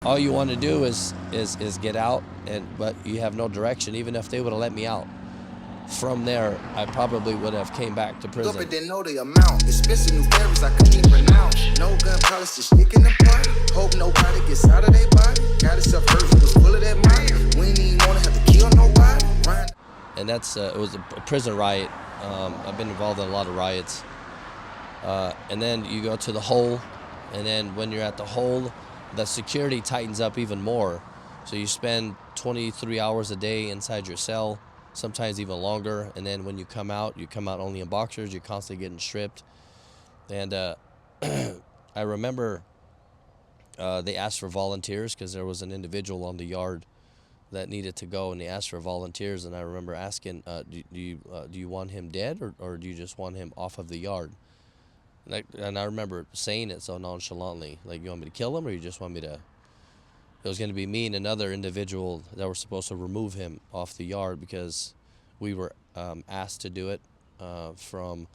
All you want to do is get out, but you have no direction. Even if they would have let me out, from there I probably would have came back to prison. Didn't know the amount. Expensive new favors I couldn't even pronounce. No gun polish just sticking apart. Hope nobody gets out of their body. Got itself hurt, was full of that mind. We ain't even wanna have to kill nobody. And that's it was a prison riot. I've been involved in a lot of riots. And then you go to the hole, and then when you're at the hole, the security tightens up even more. So you spend 23 hours a day inside your cell, sometimes even longer. And then when you come out only in boxers. You're constantly getting stripped. And I remember they asked for volunteers because there was an individual on the yard that needed to go, and they asked for volunteers. And I remember asking, do you want him dead, or do you just want him off of the yard? And I remember saying it so nonchalantly, like, you want me to kill him, or you just want me to? It was going to be me and another individual that were supposed to remove him off the yard because we were asked to do it from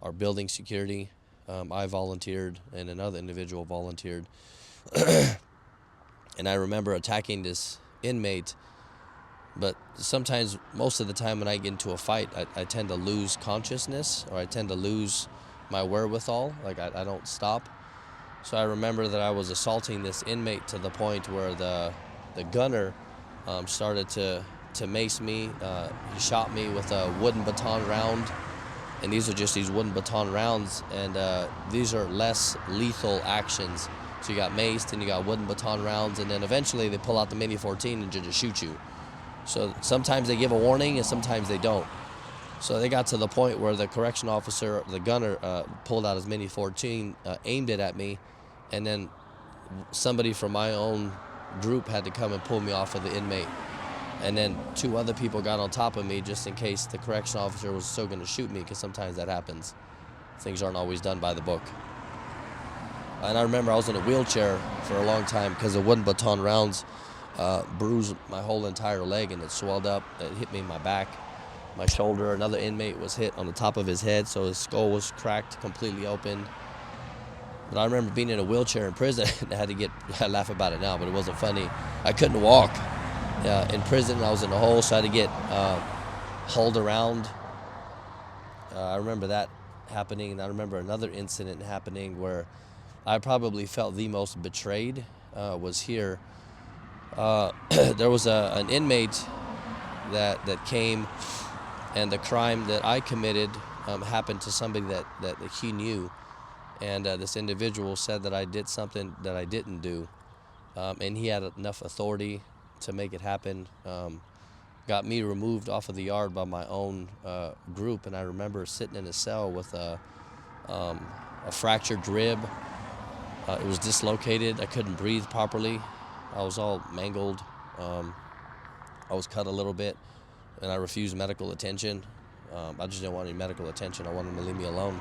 our building security. I volunteered, and another individual volunteered. And I remember attacking this inmate, but sometimes, most of the time when I get into a fight, I tend to lose consciousness, or I tend to lose my wherewithal, like I don't stop. So I remember that I was assaulting this inmate to the point where the gunner started to mace me. He shot me with a wooden baton round, and these are just these wooden baton rounds, and these are less lethal actions. So you got maced, and you got wooden baton rounds, and then eventually they pull out the Mini 14 and just shoot you. So sometimes they give a warning, and sometimes they don't. So they got to the point where the correction officer, the gunner, pulled out his Mini 14, aimed it at me, and then somebody from my own group had to come and pull me off of the inmate. And then two other people got on top of me just in case the correction officer was still going to shoot me, because sometimes that happens. Things aren't always done by the book. And I remember I was in a wheelchair for a long time because the wooden baton rounds bruised my whole entire leg, and it swelled up. It hit me in my back, my shoulder. Another inmate was hit on the top of his head, so his skull was cracked completely open. But I remember being in a wheelchair in prison. I laugh about it now, but it wasn't funny. I couldn't walk in prison. I was in a hole, so I had to get hauled around. I remember that happening, and I remember another incident happening where I probably felt the most betrayed was here. There was an inmate that came, and the crime that I committed happened to somebody that he knew. And this individual said that I did something that I didn't do. And he had enough authority to make it happen. Got me removed off of the yard by my own group. And I remember sitting in a cell with a fractured rib. It was dislocated. I couldn't breathe properly. I was all mangled. I was cut a little bit, and I refused medical attention. I just didn't want any medical attention. I wanted them to leave me alone.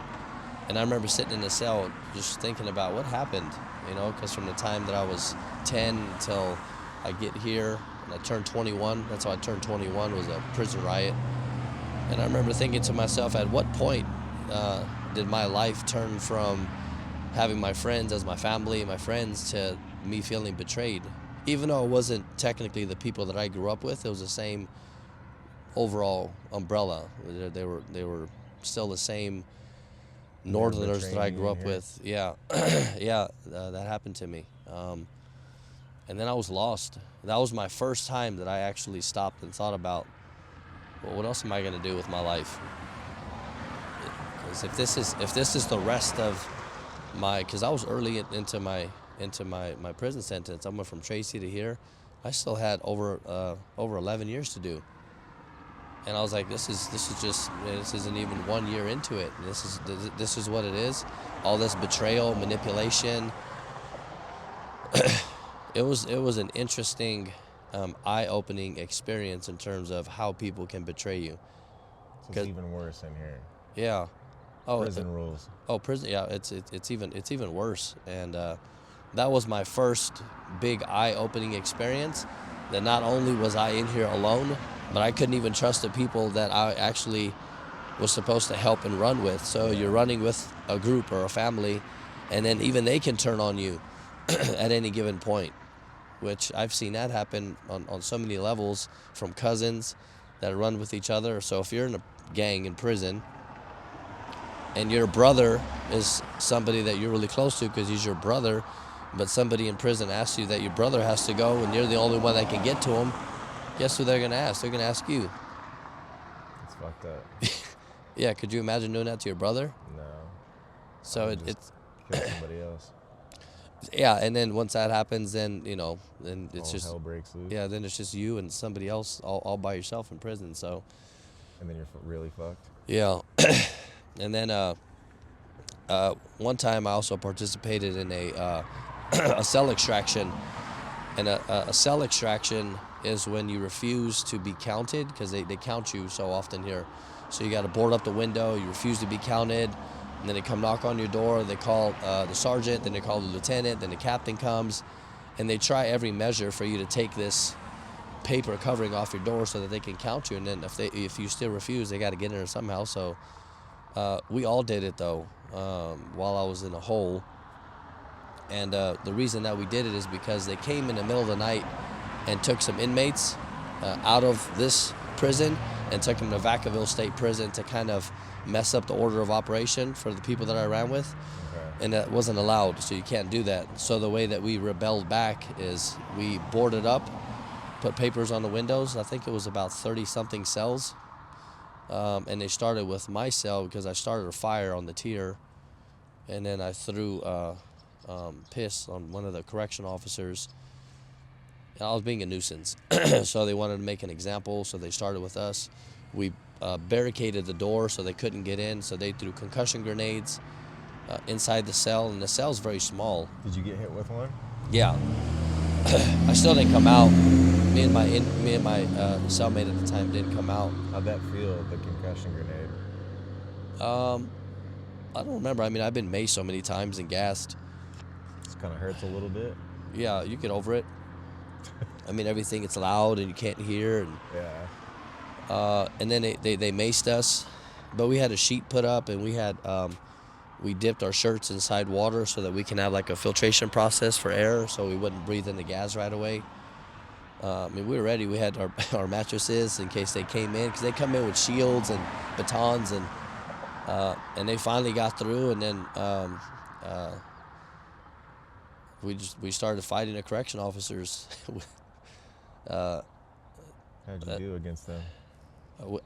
And I remember sitting in the cell just thinking about what happened, because from the time that I was 10 until I get here, and I turned 21, that's how I turned 21, was a prison riot. And I remember thinking to myself, at what point did my life turn from having my friends as my family, my friends, to me feeling betrayed? Even though it wasn't technically the people that I grew up with, it was the same overall umbrella. They were still the same Northerners that I grew up with. Yeah, yeah, that happened to me. And then I was lost. That was my first time that I actually stopped and thought about, well, what else am I going to do with my life? Because if this is the rest of because I was early into my prison sentence. I went from Tracy to here. I still had over 11 years to do. And I was like, this isn't even 1 year into it. This is what it is. All this betrayal, manipulation. It was an interesting, eye-opening experience in terms of how people can betray you. So it's even worse in here. Yeah. Prison rules. Oh, prison. Yeah, it's even worse. And that was my first big eye-opening experience. That not only was I in here alone, but I couldn't even trust the people that I actually was supposed to help and run with. So you're running with a group or a family, and then even they can turn on you at any given point. which I've seen that happen on so many levels, from cousins that run with each other. So if you're in a gang in prison and your brother is somebody that you're really close to because he's your brother, but somebody in prison asks you that your brother has to go and you're the only one that can get to him, guess who they're going to ask? They're going to ask you. It's fucked up. Yeah, could you imagine doing that to your brother? No. So it's kill somebody else. Yeah, and then once that happens, then, you know, then it's all just hell breaks loose. Yeah, then it's just you and somebody else all by yourself in prison. So, and then you're really fucked. Yeah. And then one time I also participated in a cell extraction, and a cell extraction is when you refuse to be counted, because they count you so often here. So you got to board up the window, you refuse to be counted, and then they come knock on your door, they call the sergeant, then they call the lieutenant, then the captain comes, and they try every measure for you to take this paper covering off your door so that they can count you. And then if you still refuse, they got to get in there somehow. So we all did it though, while I was in a hole. And the reason that we did it is because they came in the middle of the night and took some inmates out of this prison and took them to Vacaville State Prison to kind of mess up the order of operation for the people that I ran with. Okay. And that wasn't allowed, so you can't do that. So the way that we rebelled back is we boarded up, put papers on the windows. I think it was about 30-something cells. And they started with my cell because I started a fire on the tier, and then I threw piss on one of the correction officers. And I was being a nuisance. So they wanted to make an example, so they started with us. We barricaded the door so they couldn't get in, so they threw concussion grenades inside the cell, and the cell's very small. Did you get hit with one? Yeah. I still didn't come out. Me and my cellmate at the time didn't come out. How'd that feel, the concussion grenade? I don't remember. I mean, I've been maced so many times and gassed. It kind of hurts a little bit. Yeah, you get over it. I mean, everything, it's loud and you can't hear. And, yeah. And then they maced us, but we had a sheet put up, and we had we dipped our shirts inside water so that we can have like a filtration process for air, so we wouldn't breathe in the gas right away. I mean, we were ready. We had our mattresses in case they came in, because they come in with shields and batons, and they finally got through, and then we started fighting the correction officers. How'd you do against them?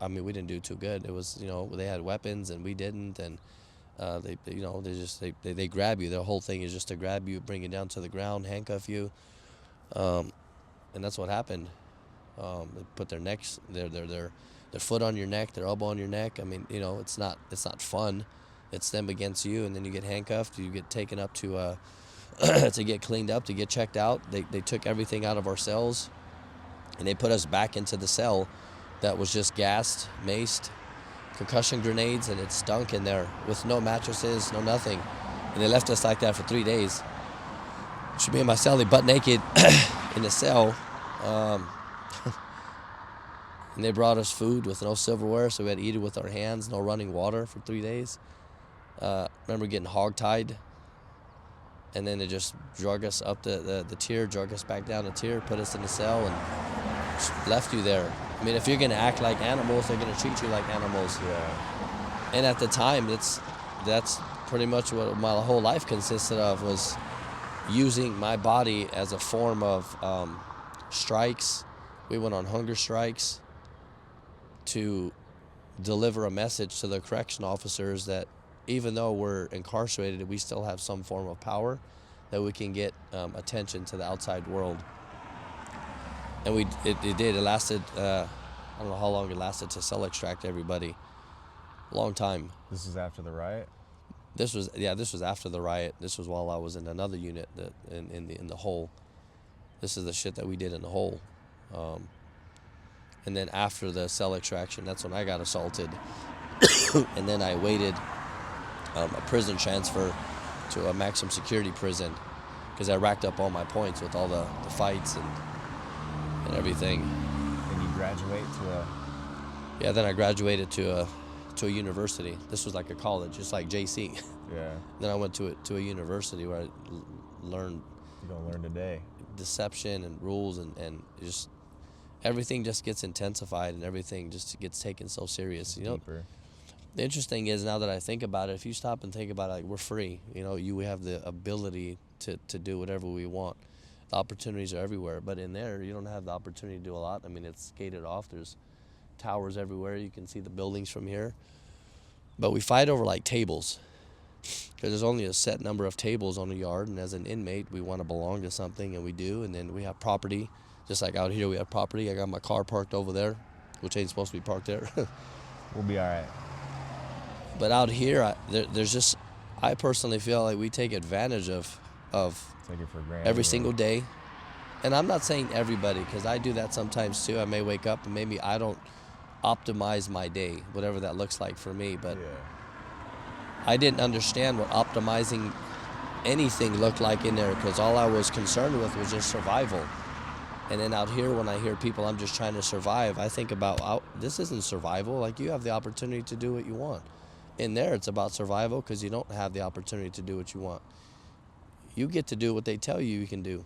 I mean, we didn't do too good. It was, you know, they had weapons and we didn't, and they grab you. Their whole thing is just to grab you, bring you down to the ground, handcuff you, and that's what happened. They put their necks, their foot on your neck, their elbow on your neck. I mean, you know, it's not fun. It's them against you, and then you get handcuffed. You get taken up to to get cleaned up, to get checked out. They took everything out of our cells, and they put us back into the cell that was just gassed, maced, concussion grenades, and it stunk in there with no mattresses, no nothing. And they left us like that for 3 days. Should be in my cell, butt naked in the cell. And they brought us food with no silverware, so we had to eat it with our hands, no running water for 3 days. Remember getting hogtied, and then they just drug us up the tier, drug us back down the tier, put us in the cell, and just left you there. I mean, if you're going to act like animals, they're going to treat you like animals. Yeah. And at the time, that's pretty much what my whole life consisted of, was using my body as a form of strikes. We went on hunger strikes to deliver a message to the correction officers that even though we're incarcerated, we still have some form of power, that we can get attention to the outside world. And it did. It lasted, I don't know how long it lasted to cell extract everybody. Long time. This is after the riot? This was after the riot. This was while I was in another unit in the hole. This is the shit that we did in the hole. And then after the cell extraction, that's when I got assaulted. And then I waited a prison transfer to a maximum security prison, because I racked up all my points with all the fights and everything. And you graduate to a... Yeah, then I graduated to a university. This was like a college, just like JC. Yeah. Then I went to a university where I learned... You don't learn today. deception and rules and just everything just gets intensified and everything just gets taken so serious. You know, Deeper. the interesting is, now that I think about it, if you stop and think about it, like, we're free. You know, we have the ability to do whatever we want. The opportunities are everywhere, but in there, you don't have the opportunity to do a lot. I mean, it's gated off. There's towers everywhere. You can see the buildings from here. But we fight over like tables, because there's only a set number of tables on a yard, and as an inmate, we want to belong to something, and we do. And then we have property, just like out here we have property. I got my car parked over there, which ain't supposed to be parked there. We'll be all right. But out here, there's just, I personally feel like we take advantage of Take it for granted. every single day. And I'm not saying everybody, because I do that sometimes too. I may wake up and maybe I don't optimize my day, whatever that looks like for me. But Yeah. I didn't understand what optimizing anything looked like in there, because all I was concerned with was just survival. And then out here, when I hear people, I'm just trying to survive, I think about, this isn't survival. Like, you have the opportunity to do what you want. In there, it's about survival, because you don't have the opportunity to do what you want. You get to do what they tell you can do.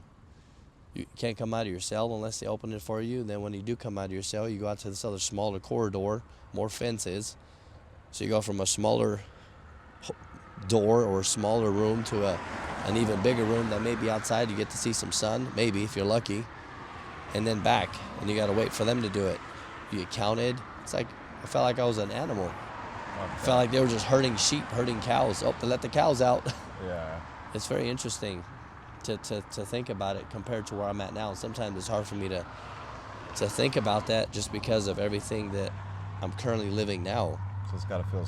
You can't come out of your cell unless they open it for you. Then when you do come out of your cell, you go out to this other smaller corridor, more fences. So you go from a smaller door or a smaller room to an even bigger room that may be outside. You get to see some sun, maybe, if you're lucky. And then back, and you got to wait for them to do it. You get counted. It's like, I felt like I was an animal. I felt like they were just herding sheep, herding cows. Oh, they let the cows out. Yeah. It's very interesting to think about it compared to where I'm at now. Sometimes it's hard for me to think about that, just because of everything that I'm currently living now. So it's got to feel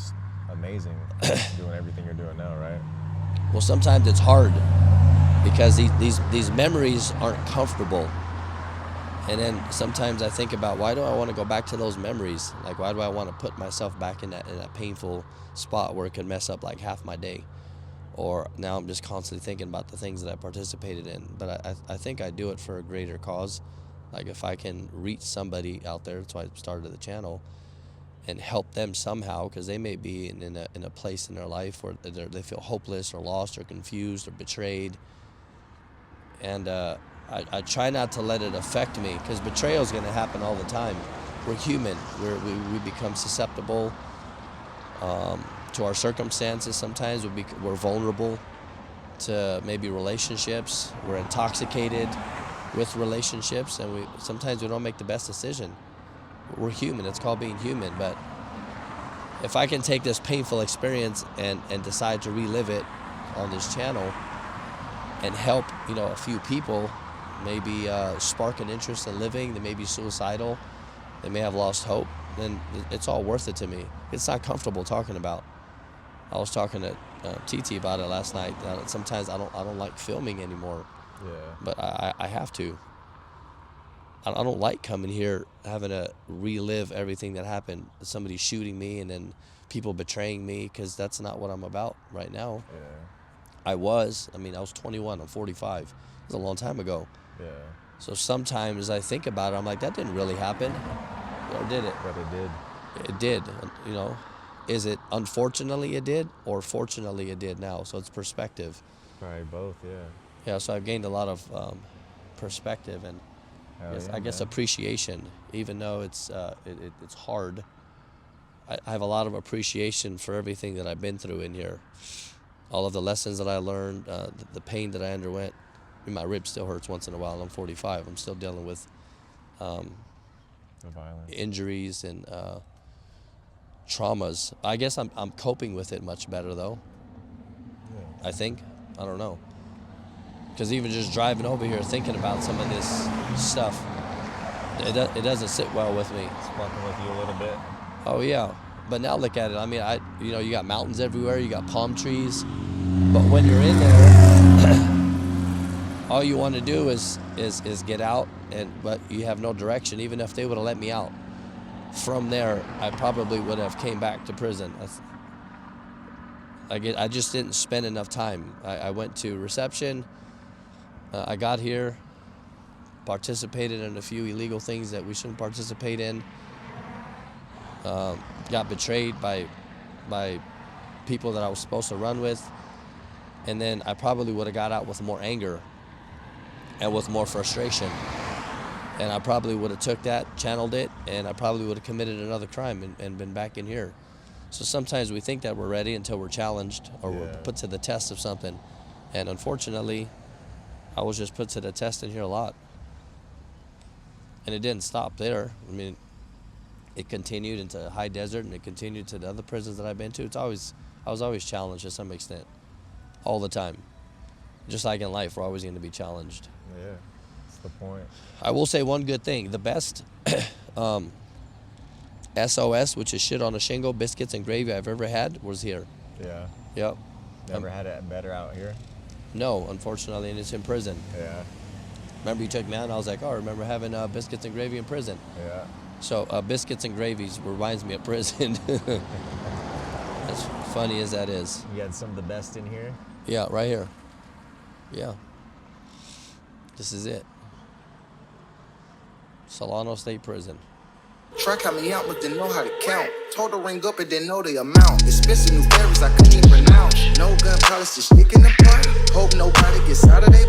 amazing doing everything you're doing now, right? Well, sometimes it's hard, because these memories aren't comfortable. And then sometimes I think about, why do I want to go back to those memories? Like, why do I want to put myself back in that painful spot where it could mess up like half my day? Or now I'm just constantly thinking about the things that I participated in. But I think I do it for a greater cause. Like, if I can reach somebody out there, that's why I started the channel, and help them somehow, because they may be in a place in their life where they feel hopeless or lost or confused or betrayed. And I try not to let it affect me, because betrayal is going to happen all the time. We're human. We become susceptible to our circumstances. Sometimes we're vulnerable to maybe relationships. We're intoxicated with relationships, and sometimes we don't make the best decision. We're human. It's called being human. But if I can take this painful experience and decide to relive it on this channel and help, a few people, maybe spark an interest in living, they may be suicidal, they may have lost hope, then it's all worth it to me. It's not comfortable talking about. I was talking to TT about it last night. Sometimes I don't like filming anymore. Yeah. But I have to. I don't like coming here having to relive everything that happened. Somebody shooting me and then people betraying me, because that's not what I'm about right now. Yeah. I was 21, I'm 45. It was a long time ago. Yeah. So sometimes I think about it, I'm like, that didn't really happen. Or did it? But it did. It did, Is it unfortunately it did, or fortunately it did now? So it's perspective. Probably both, yeah. Yeah, so I've gained a lot of perspective and I guess appreciation, even though it's hard. I have a lot of appreciation for everything that I've been through in here. All of the lessons that I learned, the pain that I underwent. My rib still hurts once in a while. I'm 45. I'm still dealing with The violence. injuries and traumas. I guess I'm coping with it much better, though. Yeah. I think. I don't know. Because even just driving over here, thinking about some of this stuff, it doesn't sit well with me. It's fucking with you a little bit. Oh yeah, but now look at it. You got mountains everywhere. You got palm trees, but when you're in there, all you want to do is get out, but you have no direction. Even if they would have let me out from there, I probably would have came back to prison. I just didn't spend enough time. I went to reception. I got here, participated in a few illegal things that we shouldn't participate in. Got betrayed by people that I was supposed to run with. And then I probably would have got out with more anger and with more frustration. And I probably would have took that, channeled it, and I probably would have committed another crime and been back in here. So sometimes we think that we're ready until we're challenged or we're put to the test of something. And unfortunately, I was just put to the test in here a lot. And it didn't stop there. I mean, it continued into high desert, and it continued to the other prisons that I've been to. I was always challenged to some extent, all the time. Just like in life, we're always going to be challenged. Yeah, that's the point. I will say one good thing. The best SOS, which is shit on a shingle, biscuits and gravy I've ever had, was here. Yeah. Yep. Never had it better out here? No, unfortunately, and it's in prison. Yeah. Remember you took me out, and I was like, oh, I remember having biscuits and gravy in prison. Yeah. So biscuits and gravies reminds me of prison. As funny as that is. You had some of the best in here? Yeah, right here. Yeah. This is it. Solano State Prison. Track had me out, but didn't know how to count. Told her ring up and didn't know the amount. Expensive new berries I couldn't even pronounce. No gun polish, just sticking apart. Hope nobody gets out of their